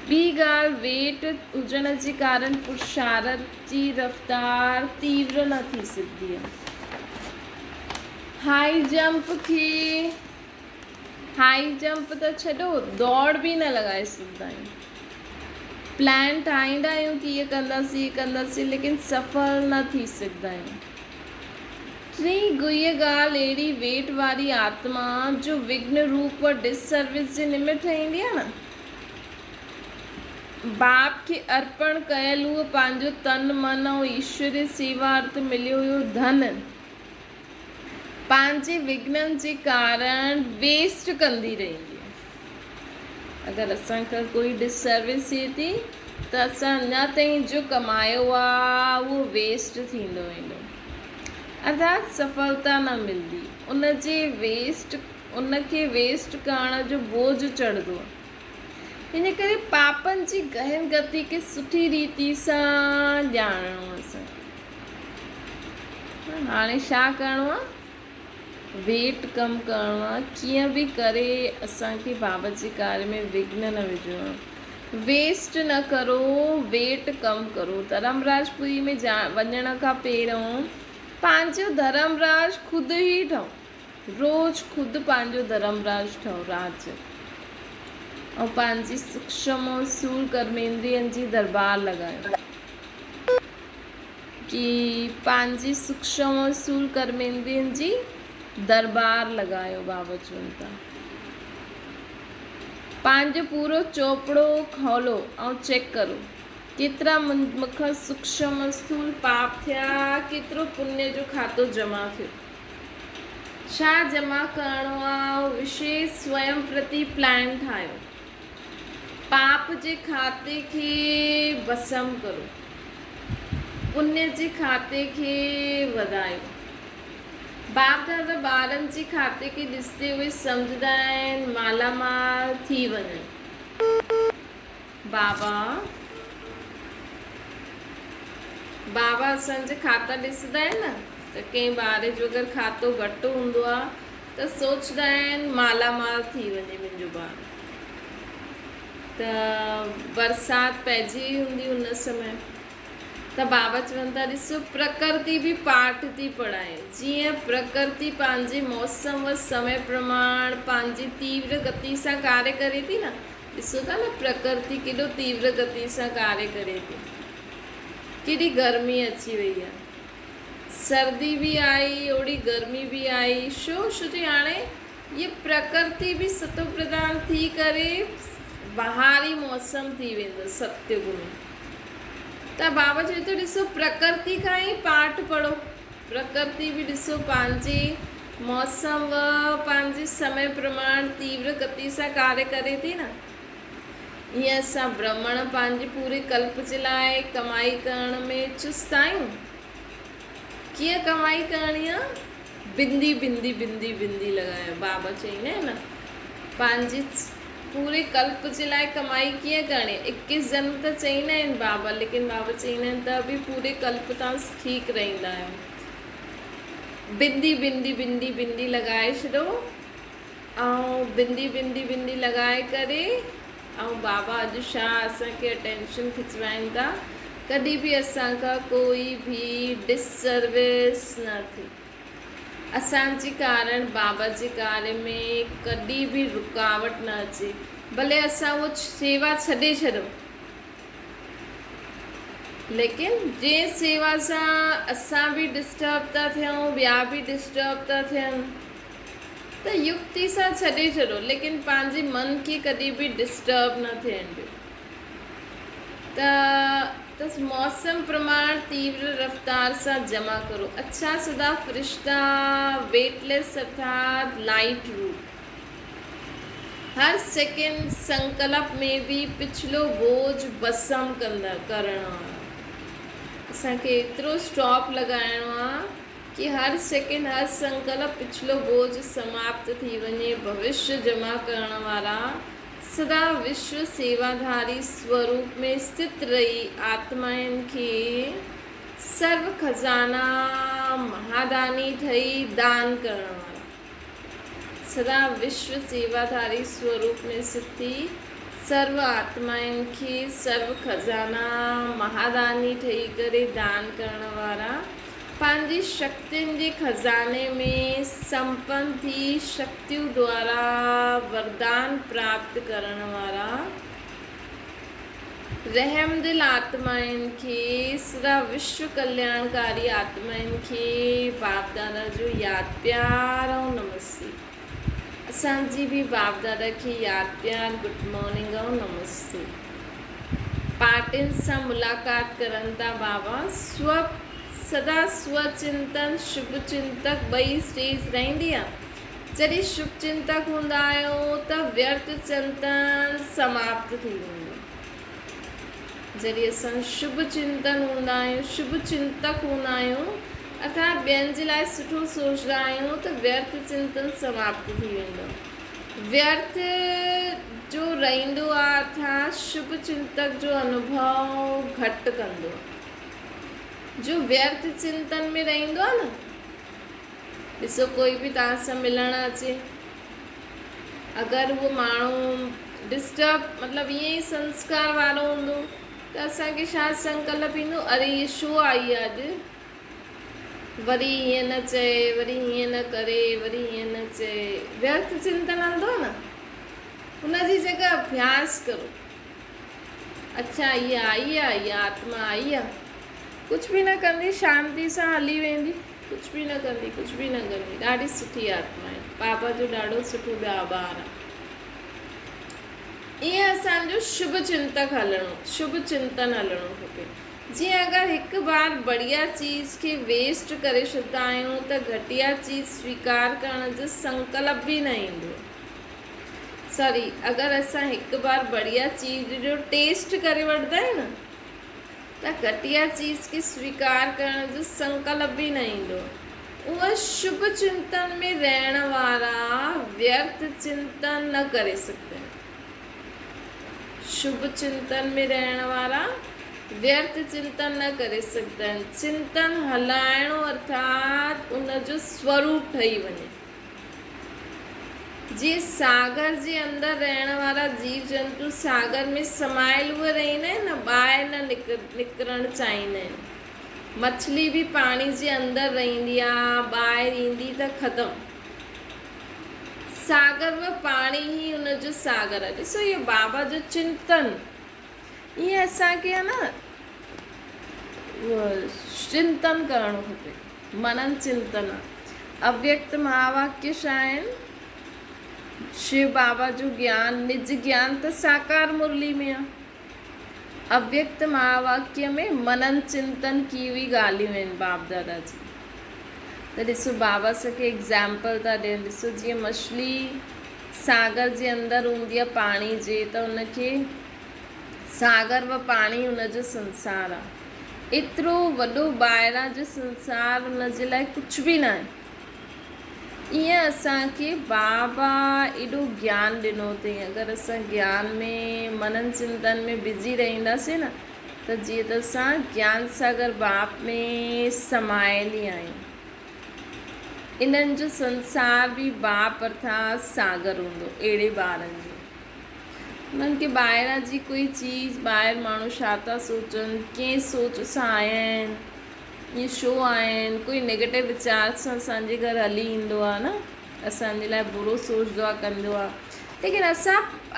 ॿी ॻाल्हि, वेट हुजण जे कारण पुरुषार्थ जी रफ़्तार तीव्र न थी सघंदी आहे। हाई जंप त छॾो, दौड़ बि न लॻाए सघंदा आहियूं। प्लान ठाहींदा आहियूं कि ईअं कंदासीं, लेकिन सफल न थी सघंदा आहियूं। टी ॻाल्हि अहिड़ी, वेट वारी आत्मा जो विघ्न रूप डिससर्विस जे निमित्त ईंदी आहे न, बाप खे अर्पण कयल उहो पंहिंजो तन मन ऐं ईश्वरीय सेवा अर्थ मिलियो हुयो धन, पंहिंजे विघ्ननि जे कारण वेस्ट कंदी रहंदी आहे। अगरि असांखां कोई डिससर्विस थिए थी त असां अञा ताईं जो कमायो आहे उहो वेस्ट थींदो वेंदो, अर्थात सफलता न मिलंदी। उनखे वेस्ट करण जो बोझ चढ़ंदो आहे। इन करे पापनि जी गहन गति खे सुठी रीति सां ॼाणणो आहे असांखे। हाणे छा करिणो आहे? वेट कम करिणो आहे। कीअं बि करे असांखे बाबा जे कार्य में विघ्न न विझिणो आहे। वेस्ट न करो, वेट कम करो। धर्मराजपुरी में वञण खां पहिरियों पंहिंजो धर्मराज ख़ुदि ई ठहो। रोज़ ख़ुदि पंहिंजो धर्मराज ठहो। राज ऐं पंहिंजी सूक्ष्म और स्थूल कर्मेंद्रियनि जी दरबार लॻायो कि पंहिंजी सूक्ष्म और स्थूल कर्मेंद्रियनि जी दरबार लॻायो। बाबा चवनि था पंहिंजो पूरो चोपड़ो खोलो ऐं चेक करो केतिरा मूंखां सूक्ष्म स्थूल पाप थिया, केतिरो पुण्य जो खातो जमा थियो, छा जमा करिणो आहे विशेष स्वयं प्रति प्लान ठाहियो, पाप जे खाते खे भस्म करो, पुण्य जे खाते खे वधायो। बाप दादा ॿारनि जे खाते खे ॾिसंदे उहे सम्झंदा आहिनि मालामाल थी वञनि। बाबा असांजा खाता ॾिसंदा आहिनि न, त कंहिं ॿार जो अगरि खातो घटि हूंदो आहे त सोचंदा आहिनि मालामाल थी वञे मुंहिंजो ॿारु। त बरसाति पइजी हूंदी उन समय, त बाबा चवनि था ॾिसो प्रकृति बि पाठ थी पढ़ाए। जीअं प्रकृति पंहिंजे मौसम व समय प्रमाण पंहिंजी तीव्र गति सां कार्य करे थी न, ॾिसो था न प्रकृति केॾो तीव्र गति सां कार्य करे थी। केॾी गर्मी अची वई आहे, सर्दी बि आई, ओड़ी गर्मी बि आई, छो छोकी हाणे ये प्रकृति बि सतो प्रधान थी करे बहारी मौसम थी वेंदो सत्युग में। त बाबा चवे थो ॾिसो प्रकृति खां ई पाठ पढ़ो। प्रकृति बि ॾिसो पंहिंजे मौसम व पंहिंजे समय प्रमाण तीव्र गति सां कार्य करे थी न। ईअं असां ब्राह्मण पंहिंजे पूरे कल्प जे लाइ कमाई करण में चुस्त आहियूं। कीअं कमाई करणी आहे? बिंदी बिंदी बिंदी बिंदी लॻायो। बाबा चईंदा आहिनि न पंहिंजे पूरे कल्प जे लाइ कमाई कीअं करणी, 21 जन्म त चईंदा आहिनि बाबा, लेकिन बाबा चईंदा आहिनि त बि पूरे कल्प तव्हां ठीकु रहंदा आहियो। बिंदी बिंदी बिंदी बिंदी लॻाए छॾो ऐं बिंदी बिंदी बिंदी लॻाए करे ऐं बाबा अॼु छा असांखे अटेंशन खिचवाइनि था, कॾहिं बि असांखां कोई बि डिससर्विस न थिए। असांजे कारण बाबा जे कार्य में कॾहिं बि रुकावट न अचे, भले असां उहो सेवा छॾे छॾूं, लेकिन जंहिं सेवा सां असां बि डिस्टर्ब था थियूं, ॿिया बि डिस्टर्ब था थियनि, त युक्ति सां छॾे छॾो, लेकिन पंहिंजे मन खे कॾहिं बि डिस्टर्ब न थियण ॾियो। त मौसम प्रमाण तीव्र रफ्तार सां जमा करो। अच्छा सदा फरिश्ता वेटलेस अर्थात लाइट रूप हर सेकेंड संकल्प में भी पिछलो बोझ भस्म करणो आहे। असांखे एतिरो स्टॉप लॻाइणो आहे कि हर सेकेंड हर संकल्प पिछलो बोझ समाप्त थी वञे। भविष्य जमा करण वारा सदा विश्व सेवाधारी स्वरूप में स्थित रही आत्माउनि खे सर्व खजाना महादानी ठही दान करण वारा, सदा विश्व सेवाधारी स्वरूप में स्थित थी सर्व आत्माउनि खे सर्व खजाना महादानी ठही करे दान करण वारा, पंहिंजी शक्तियुनि जे खज़ाने में संपन्न थी शक्तियों द्वारा वरदान प्राप्त करण वारा, रहमदिल आत्माउनि खे सदा विश्व कल्याणकारी आत्माउनि खे बाप दादा जो यादि प्यार ऐं नमस्ते। असांजी बि बाप दादा खे यादि प्यार गुड मॉर्निंग ऐं नमस्ते। पार्टियुनि सां मुलाक़ात करनि था बाबा। सदा स्वचिंतन शुभ चिंतक ॿई स्टेज रहंदी आहे। जॾहिं शुभ चिंतक हूंदा आहियो त व्यर्थ चिंतन समाप्त थी वेंदो। जॾहिं असां शुभ चिंतन हूंदा आहियूं, शुभ चिंतक हूंदा आहियूं अर्थात ॿियनि जे लाइ सुठो सोचंदा आहियूं त व्यर्थ चिंतन समाप्त थी वेंदो। व्यर्थ जो रहंदो आहे अर्थात शुभ चिंतक जो अनुभव घटि कंदो। जो व्यर्थ चिंतन में रहंदो आहे न, ॾिसो कोई बि तव्हां सां मिलणु अचे, अगरि उहो माण्हू डिस्टर्ब मतिलबु ईअं ई संस्कार वारो हूंदो त असांखे छा संकल्प ईंदो, अरे इहे छो आई आहे अॼु, वरी हीअं न चए, वरी हीअं न करे, वरी हीअं न चए, व्यर्थ चिंतन हलंदो न। उनजी जगह अभ्यास करो। अच्छा ये आई आहे, ये आत्मा आई आहे, कुझु बि न कंदी, शांति सां हली वेंदी, कुझु बि न कंदी, कुझु बि न कंदी, ॾाढी सुठी आत्मा आहे, बाबा जो ॾाढो सुठो ॿार आहे। ईअं असांजो शुभ चिंतक हलणो, शुभ चिंतन हलणो खपे। जीअं अगरि हिकु बार बढ़िया चीज़ खे वेस्ट करे छॾंदा आहियूं त घटिया चीज़ स्वीकार करण जो संकल्प बि न ईंदो। सॉरी, अगरि असां हिकु बार बढ़िया चीज़ जो टेस्ट करे वठंदा आहियूं न त घटिया चीज़ खे स्वीकार करण जो संकल्प बि न ईंदो। उहा शुभ चिंतन में रहण वारा व्यर्थ चिंतन न करे सघंदा आहिनि। शुभ चिंतन में रहण वारा व्यर्थ चिंतन न करे सघंदा आहिनि। चिंतन हलाइणो अर्थात उनजो स्वरूप ठही वञे। जीअं सागर जे अंदरि रहण वारा जीव जंतु सागर में समायल उहे रहंदा आहिनि न, ॿाहिरि न निकिरणु चाहींदा आहिनि। मछली बि पाणी जे अंदरि रहंदी आहे, ॿाहिरि ईंदी त ख़तमु। सागर में पाणी ई उनजो सागर आहे। ॾिसो इहो बाबा जो चिंतन, ईअं असांखे आहे न चिंतन करणो खपे, मनन चिंतन आहे। अव्यक्त महावाक्य छा आहिनि? शिव बाबा जो ज्ञान, निज ज्ञान त साकार मुरली में आहे। अव्यक्त महावाक्य में मनन चिंतन की हुई ॻाल्हियूं आहिनि बाप दादा जी। त ॾिसो बाबा असांखे एग्ज़ाम्पल था ॾियनि। ॾिसो जीअं मछली सागर जे अंदरि हूंदी आहे पाणी जे, त उनखे सागर व पाणी उनजो संसार आहे। एतिरो वॾो ॿाहिरां जो संसार उनजे लाइ कुझु बि न आहे। ईअं असांखे बाबा एॾो ज्ञान ॾिनो अथई। अगरि असां ज्ञान में मनन चिंतन में बिजी रहंदासीं न त जीअं त असां ज्ञान सागर बाप में समायल ई आहियूं। इन्हनि जो संसार बि बाप अर्थात सागर हूंदो अहिड़े ॿारनि जो। उन्हनि खे ॿाहिरां जी कोई चीज़, ॿाहिरि माण्हू छा था सोचनि, कंहिं सोच सां आया आहिनि, ईअं छो आया आहिनि, कोई नेगेटिव वीचार सां असांजे घर हली ईंदो आहे न, असांजे लाइ बुरो सोचंदो आहे, कंदो आहे। लेकिन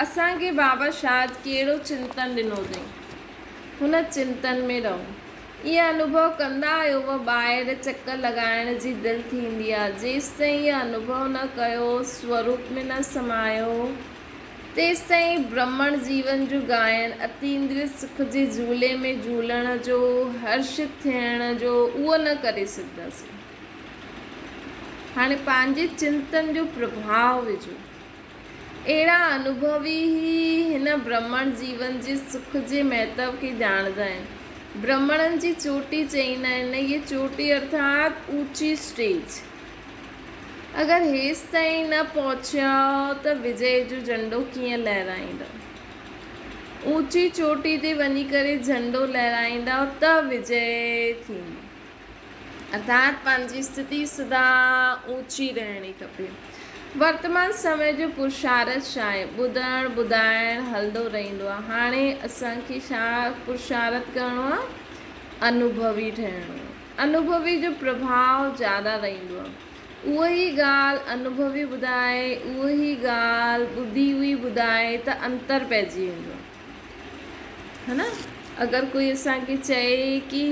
असांखे बाबा शायदि कहिड़ो चिंतन ॾिनो अथई, हुन चिंतन में रहो। ईअं अनुभव कंदा आहियो ॿाहिरि चकर लॻाइण जी दिलि थींदी आहे। जेसिताईं इहो अनुभव न कयो, स्वरूप में न समायो, तेसिताईं ब्रह्मण जीवन जो गायन, अतीन्द्रिय सुख जे झूले में झूलण जो, हर्षित थियण जो, उहो न करे सघंदासीं। हाणे पंहिंजे चिंतन जो प्रभाव विझो। अहिड़ा अनुभवी ई हिन ब्रह्मण जीवन जे सुख जे महत्व खे ॼाणंदा आहिनि। ब्रह्मणनि जी चोटी चईंदा आहिनि, इहे चोटी अर्थात ऊची स्टेज। अगरि हेसि ताईं न पहुचियो त विजय जो झंडो कीअं लहराईंदो? ऊची चोटी ते वञी करे झंडो लहराईंदा त विजय थींदी। अर्थात पंहिंजी स्थिति सदा ऊची रहणी खपे। वर्तमान समय जो पुरुषार्थ छा आहे? ॿुधणु ॿुधाइणु हलंदो रहंदो आहे। हाणे असांखे छा पुरुषार्थ करिणो आहे? अनुभवी ठहिणो आहे। अनुभवी जो प्रभाव ज़्यादा रहंदो आहे। उहा ई ॻाल्हि अनुभवी ॿुधाए, उहा ई ॻाल्हि ॿुधी हुई ॿुधाए त अंतर पइजी वेंदो आहे, है न। अगरि कोई असांखे चए कि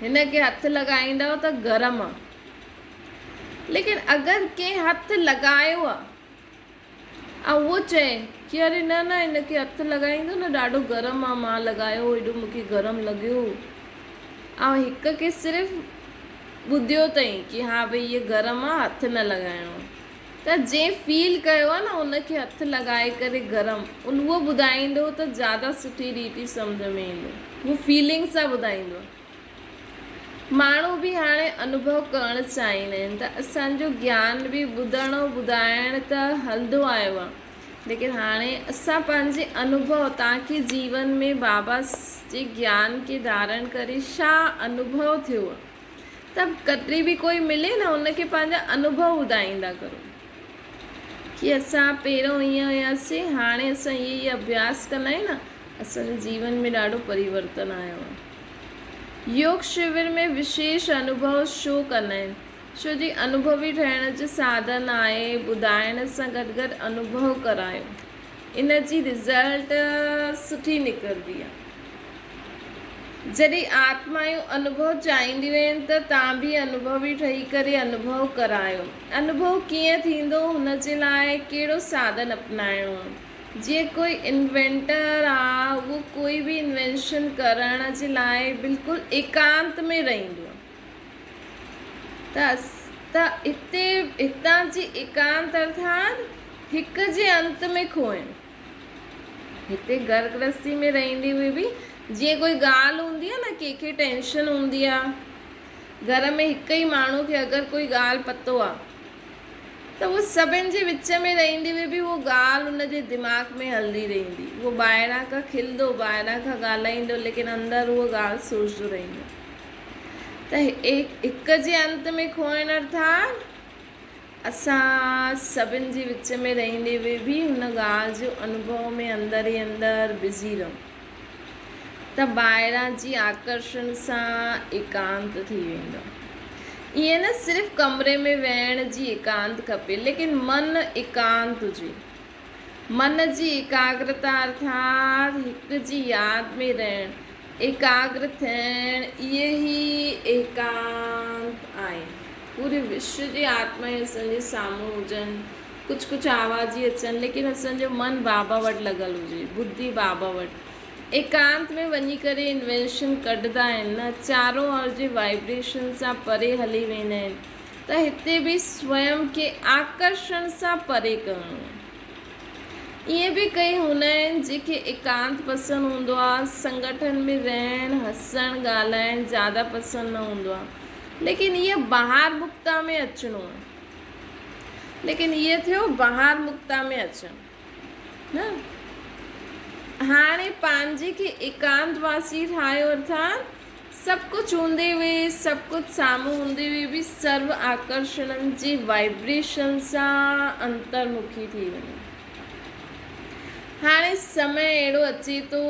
हिन खे हथु लॻाईंदव त गरम आहे, लेकिन अगरि कंहिं हथु लॻायो आहे ऐं उहो चए कि अरे न न हिनखे हथु लॻाईंदो न ॾाढो गरम आहे, मां लॻायो हेॾो मूंखे गरम लॻियो, ऐं हिक खे सिर्फ़ु ॿुधियो अथई कि हा भई इहे गरम आहे, हथु न लॻाइणो, त जंहिं फील कयो आहे न उनखे हथु लॻाए करे गरम, उहो ॿुधाईंदो त ज़्यादा सुठी रीति सम्झ में ईंदो। उहो फीलिंग सां ॿुधाईंदो। माण्हू बि हाणे अनुभव करणु चाहींदा आहिनि, त असांजो ज्ञान बि ॿुधणु ॿुधाइणु त हलंदो आयो आहे, लेकिन हाणे असां पंहिंजे अनुभव, तव्हांखे जीवन में बाबा जे ज्ञान खे धारण करे छा अनुभव थियो आहे, त कॾहिं बि कोई मिले न उनखे पंहिंजा अनुभव ॿुधाईंदा करो कि असां पहिरियों ईअं हुयासीं, हाणे असां इहे अभ्यास कंदा आहियूं न, असांजे जीवन में ॾाढो परिवर्तन आयो आहे। योग शिविर में विशेष अनुभव छो कंदा आहिनि? छो जी अनुभवी ठहिण जो साधन आहे ॿुधाइण सां गॾु गॾु अनुभव करायो। इन जी रिज़ल्ट सुठी निकिरंदी आहे। जॾहिं आत्मा जो अनुभव चाहींदियूं आहिनि त तव्हां बि अनुभवी ठही करे अनुभव करायो। अनुभव कीअं थींदो, हुन जे लाइ कहिड़ो साधन अपनाइणो आहे। जीअं कोई इन्वेंटर आहे, उहो कोई बि इन्वेंशन करण जे लाइ बिल्कुलु एकांत में रहंदो आहे। त हितां जी एकांत अर्थात हिक जे अंत में खोइण। हिते घर गृहस्थी में रहंदी हुई बि जीअं कोई ॻाल्हि हूंदी आहे न, कंहिंखे टेंशन हूंदी आहे घर में, हिकु ई माण्हू खे अगरि कोई ॻाल्हि पतो आहे त उहो सभिनि जे विच में रहंदी हुई बि उहो ॻाल्हि उन जे दिमाग़ में हलंदी रहंदी। उहो ॿाहिरां खां खिलंदो, ॿाहिरां खां ॻाल्हाईंदो, लेकिन अंदरि उहो ॻाल्हि सोचंदो रहंदो। त हिक जे अंत में खोइण अर्थात असां सभिनि जे विच में रहंदे हुए बि हुन ॻाल्हि जो अनुभव में अंदरि ई अंदरि बिज़ी रहूं त ॿाहिरां जी आकर्षण सां एकांत थी वेंदो। ईअं न सिर्फ़ु कमरे में वेहण जी एकांत खपे, लेकिन मन एकांत हुजे। मन जी एकाग्रता अर्थात हिक जी यादि में रहण, एकाग्र थियण, इहे ई एकांत आहे। पूरे विश्व जी आत्माएं असांजे साम्हूं हुजनि, कुझु आवाज़ अचनि, लेकिन असांजो मन बाबा वटि लॻल हुजे, बुद्धि बाबा वटि। एकांत में वञी करे इन्वेंशन कढंदा आहिनि न, चारों ओर जे वाइब्रेशन सां परे हली वेंदा आहिनि। त हिते बि स्वयं खे आकर्षण सां परे करणो आहे। ईअं बि कई हूंदा आहिनि जेके एकांत पसंदि हूंदो आहे, संगठन में रहणु, हसणु, ॻाल्हाइणु ज़्यादा पसंदि न हूंदो आहे, लेकिन इहो ॿाहिरि मुक्ता में अचिणो आहे। लेकिन इहो थियो ॿाहिरि मुक्ता में अचणु न। हाणे पंहिंजे खे एकांतवासी ठाहियो अर्थात सभु कुझु हूंदे हुए, सभु कुझु साम्हूं हूंदे हुए बि सर्व आकर्षणनि जी वाइब्रेशन सां अंतर्मुखी थी वञे। हाणे समय अहिड़ो अचे थो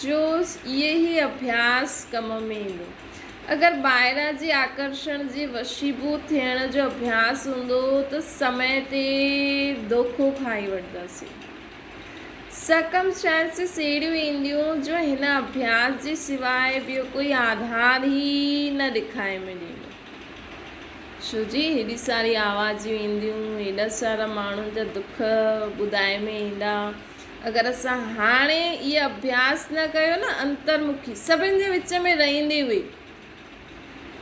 जो इहे ई अभ्यास कम में ईंदो। अगरि ॿाहिरां जी आकर्षण जे वशीभूत थियण जो अभ्यास हूंदो त समय ते धोखो खाई वठंदासीं। सर्कमस्टेंसिस अहिड़ियूं ईंदियूं जो हिन अभ्यास जे सवाइ ॿियो कोई आधार ई न ॾेखारे में ॾींदो। छो जी हेॾी सारी आवाज़ूं ईंदियूं, हेॾा सारा माण्हुनि जा दुख ॿुधाए में ईंदा। अगरि असां हाणे इहो अभ्यास न कयो न, अंतर्मुखी सभिनि जे विच में रहंदी हुई,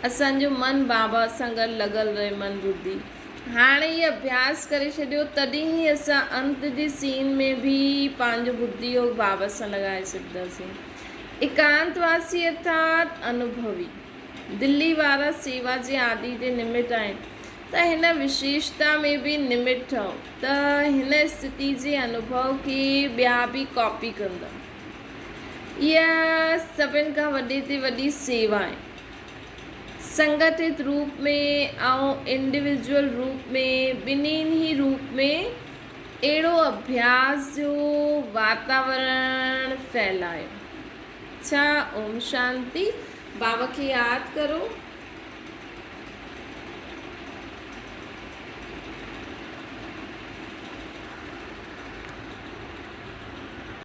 असांजो मन बाबा सां गॾु लॻल रहे, मन बुद्धि हाणे इहो अभ्यास करे छॾियो, तॾहिं ई असां अंत जी सीन में बि पंहिंजो बुद्धि योग बाबा सां लॻाए सघंदासीं। एकांतवासी अर्थात अनुभवी। दिल्ली वारा सेवा जे आदि जे निमित आहिनि, त हिन विशेषता में बि निमित ठहो त हिन स्थिति जे अनुभव खे ॿिया बि कॉपी कंदा। इहा सभिनि खां वॾे ते वॾी सेवा आहे। संगठित रूप में ऐं इंडिविजुअल रूप में, ॿिन्हिनि ई रूप में अहिड़ो अभ्यास जो वातावरण फैलायो। छा ओम शांति। बाबा खे यादि करो।